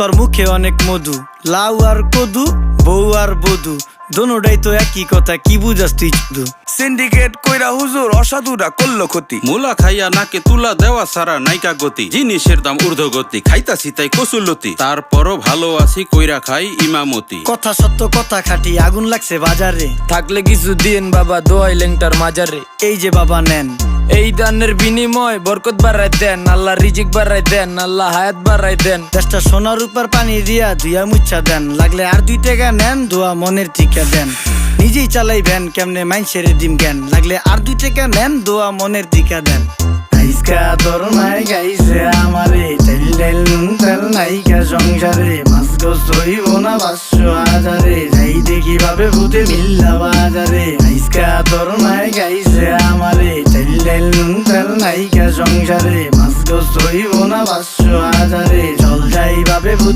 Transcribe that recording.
তোর মুখে অনেক মধু, লাউ আর কদু, বউ আর বধু, দোনোটাই তো একই কথা, কি বুঝাস তুই শুধু? সিন্ডিকেট কইরা হুজুর অসাধুরা করলো ক্ষতি। মুলা খাইয়া নাকে তুলা দেওয়া সারা নাইকা গতি, জিনিসের দাম ঊর্ধ্বগতি, খাইতাছি তাই কসুলতি, তারপরও ভালো আছি কইরা খাই ইমামতি। কথা সত্য কথা খাঁটি, আগুন লাগছে বাজারে, থাকলে কিছু দিন বাবা দোয়াই লেংটার মাজারে। এই যে বাবা নেন, এই দানের বিনিময় বরকত বাড়াই দেন, আল্লাহ রিজিক বাড়াই দেন, আল্লাহ হায়াত বাড়াই দেন। দেশটা সোনার উপর পানি দিয়া ধুইয়া মুচ্ছা দেন, লাগলে আর 2 টাকা নেন, দোয়া মনের টিকা দেন। নিজেই চালাই ভ্যান, কেমনে মাইনসের ডিম জ্ঞান, লাগলে আর 2 টাকা নেন, দোয়া মনের টিকা দেন। আইসকা তোর মাই গাইছে আমারে, তেল তেল নুন তেল নাইকা সংসারে, মাছ গোস হইব না 500 হাজারে, যাই দেখি ভাবে ভূতে মিল্লা বাজারে। আইসকা তোর মাই গাইছে আমারে, তেল তেল নুন তেল নাইকা সংসারে, মাছ গোস হইব না 500 হাজারে, চল যাই ভাবে